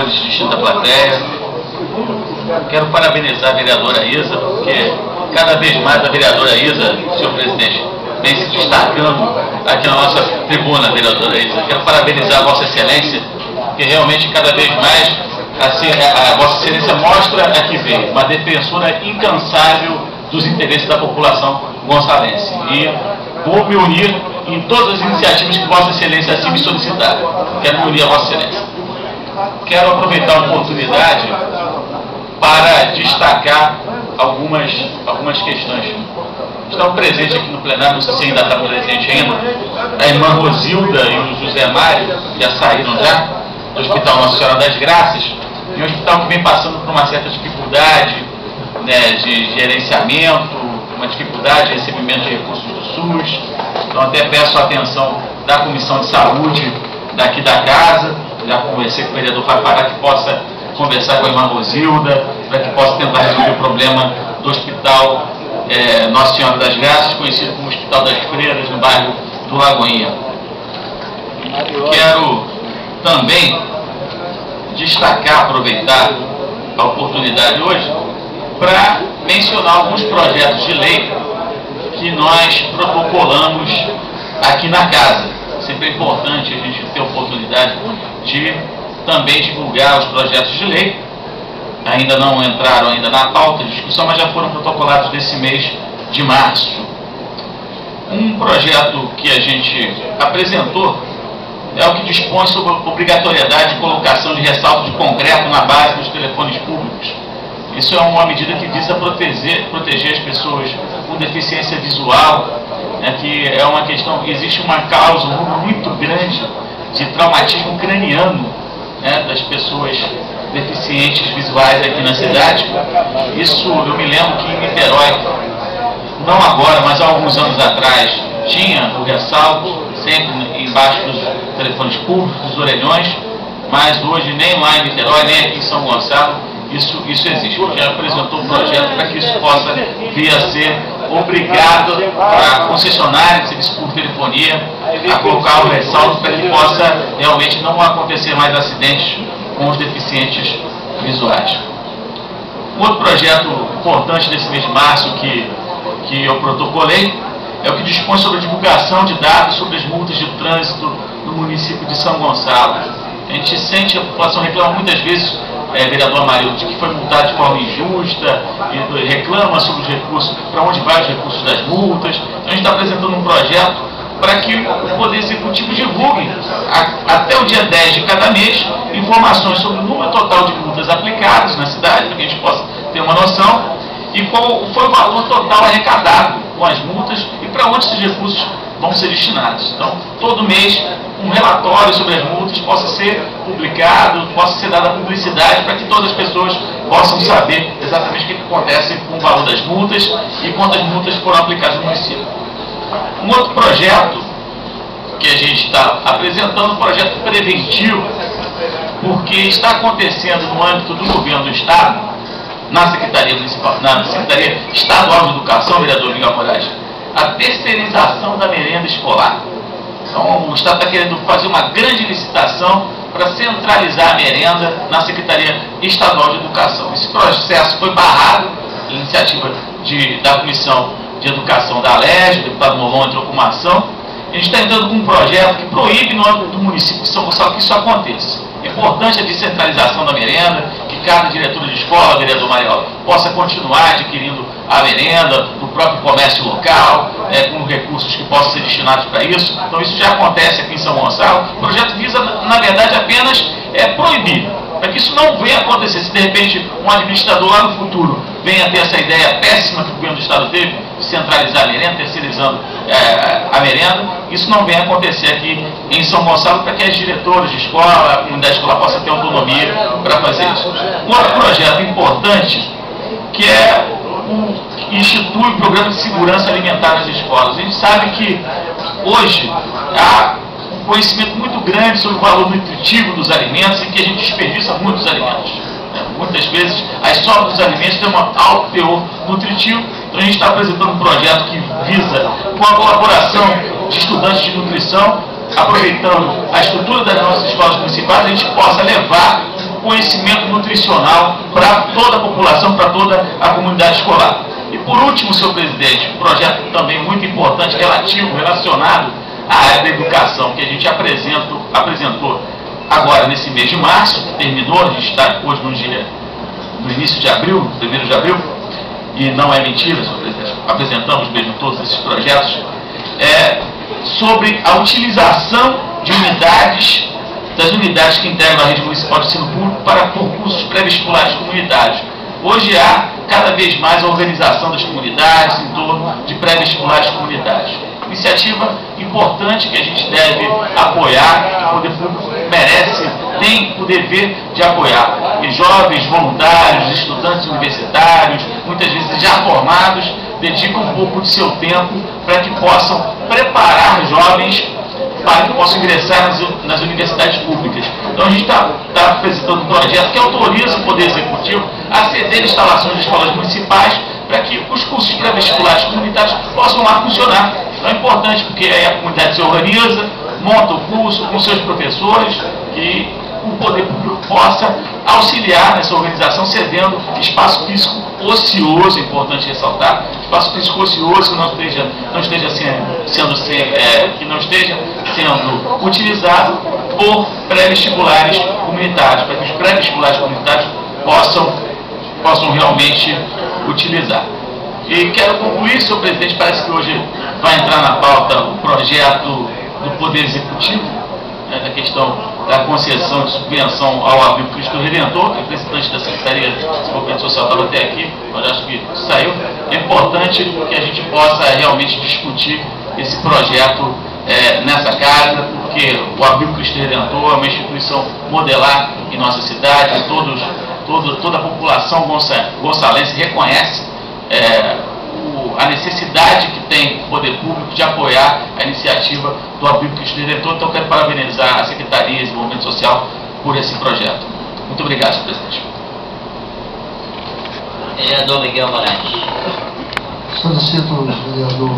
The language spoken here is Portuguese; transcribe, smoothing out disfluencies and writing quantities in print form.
Distinta plateia. Quero parabenizar a vereadora Isa, porque cada vez mais a vereadora Isa, senhor presidente, vem se destacando aqui na nossa tribuna, vereadora Isa. Quero parabenizar a Vossa Excelência, porque realmente cada vez mais assim, a Vossa Excelência mostra aqui vem uma defensora incansável dos interesses da população gonçalense. E vou me unir em todas as iniciativas que Vossa Excelência assim me solicitar. Quero me unir a Vossa Excelência. Quero aproveitar a oportunidade para destacar algumas questões. Estão presentes aqui no plenário, não sei se ainda está presente ainda, a irmã Rosilda e o José Mário, já saíram já, do Hospital Nossa Senhora das Graças, e um hospital que vem passando por uma certa dificuldade, né, de gerenciamento, uma dificuldade de recebimento de recursos do SUS. Então até peço a atenção da Comissão de Saúde daqui da casa. Já conversei com o vereador para que possa conversar com a irmã Rosilda, para que possa tentar resolver o problema do Hospital Nossa Senhora das Graças, conhecido como Hospital das Freiras, no bairro do Lagoinha. Quero também destacar, aproveitar a oportunidade hoje, para mencionar alguns projetos de lei que nós protocolamos aqui na casa. Sempre é importante a gente ter a oportunidade de também divulgar os projetos de lei. Ainda não entraram ainda na pauta de discussão, mas já foram protocolados nesse mês de março. Um projeto que a gente apresentou é o que dispõe sobre a obrigatoriedade de colocação de ressalto de concreto na base dos telefones públicos. Isso é uma medida que visa proteger as pessoas com deficiência visual, que é uma questão, existe uma causa, um número muito grande de traumatismo craniano, das pessoas deficientes visuais aqui na cidade. Isso eu me lembro que em Niterói, não agora, mas há alguns anos atrás, tinha o ressalto sempre embaixo dos telefones públicos, dos orelhões, mas hoje nem lá em Niterói, nem aqui em São Gonçalo, isso existe. Já apresentou um projeto para que isso possa vir a ser obrigado a concessionária de serviço por telefonia a colocar o ressalto para que possa realmente não acontecer mais acidentes com os deficientes visuais. Um outro projeto importante desse mês de março que eu protocolei é o que dispõe sobre a divulgação de dados sobre as multas de trânsito no município de São Gonçalo. A gente sente, a população reclama muitas vezes, vereador Amarildo, de que foi multado de forma injusta, e reclama sobre os recursos, para onde vai os recursos das multas. Então a gente está apresentando um projeto para que o Poder Executivo divulgue, até o dia 10 de cada mês, informações sobre o número total de multas aplicadas na cidade, para que a gente possa ter uma noção, e qual foi o valor total arrecadado com as multas e para onde esses recursos vão ser destinados. Então, todo mês, um relatório sobre as multas possa ser publicado, possa ser dada publicidade para que todas as pessoas possam saber exatamente o que acontece com o valor das multas e quantas multas foram aplicadas no município. Um outro projeto que a gente está apresentando, um projeto preventivo, porque está acontecendo no âmbito do governo do Estado, na Secretaria Municipal, na Secretaria Estadual de Educação, vereador Miguel Moraes, a terceirização da merenda escolar. Então, o Estado está querendo fazer uma grande licitação para centralizar a merenda na Secretaria Estadual de Educação. Esse processo foi barrado, iniciativa da Comissão de Educação da Alerj, o deputado Molon entrou com uma ação. A gente está entrando com um projeto que proíbe no âmbito do município de São Gonçalo que isso aconteça. É importante a descentralização da merenda, que cada diretor de escola, vereador Mariel, possa continuar adquirindo a merenda do próprio comércio local, com recursos que possam ser destinados para isso. Então isso já acontece aqui em São Gonçalo. O projeto visa, na verdade, apenas proibir, para que isso não venha acontecer. Se de repente um administrador lá no futuro venha ter essa ideia péssima que o governo do Estado teve, de centralizar a merenda, terceirizando a merenda, isso não venha acontecer aqui em São Gonçalo, para que as diretoras de escola, a comunidade escolar possa ter autonomia para fazer isso. Um outro projeto importante, que institui o Programa de Segurança Alimentar nas escolas. A gente sabe que hoje há um conhecimento muito grande sobre o valor nutritivo dos alimentos e que a gente desperdiça muitos alimentos. Muitas vezes as sobras dos alimentos têm um alto teor nutritivo. Então a gente está apresentando um projeto que visa, com a colaboração de estudantes de nutrição, aproveitando a estrutura das nossas escolas municipais, a gente possa levar conhecimento nutricional para toda a população, para toda a comunidade escolar. E por último, senhor presidente, um projeto também muito importante, relacionado à área da educação, que a gente apresentou agora nesse mês de março, que terminou, a gente está hoje no início de abril, 1º de abril, e não é mentira, senhor presidente, apresentamos mesmo todos esses projetos, sobre a utilização de das unidades que integram a rede municipal de ensino público para concursos pré-vestibulares comunitários. Hoje há cada vez mais a organização das comunidades em torno de pré-vestibulares comunitários. Iniciativa importante que a gente deve apoiar, que o poder público tem o dever de apoiar. E jovens, voluntários, estudantes universitários, muitas vezes já formados, dedicam um pouco de seu tempo para que possam preparar jovens para que possam ingressar nas universidades públicas. Então a gente está apresentando um projeto que autoriza o Poder Executivo a ceder instalações de escolas municipais para que os cursos pré-vestibulares comunitários possam lá funcionar. Então é importante porque aí a comunidade se organiza, monta o curso com seus professores e o Poder Público possa auxiliar nessa organização, cedendo espaço físico ocioso, é importante ressaltar, espaço físico ocioso que não esteja sendo utilizado por pré-vestibulares comunitários, para que os pré-vestibulares comunitários possam realmente utilizar. E quero concluir, senhor presidente, parece que hoje vai entrar na pauta o projeto do Poder Executivo, da questão da concessão de subvenção ao Abril Cristo Redentor, que o representante da Secretaria de Desenvolvimento Social estava até aqui, mas acho que saiu. É importante que a gente possa realmente discutir esse projeto nessa casa, porque o Abril Cristo Redentor é uma instituição modelar em nossa cidade, toda a população gonçalense reconhece a necessidade que tem o poder público de apoiar a iniciativa do Abril Cristo Redentor. Então, quero parabenizar a Secretaria de Desenvolvimento Social por esse projeto. Muito obrigado, senhor presidente. Vereador Miguel Moraes. Solicito, vereador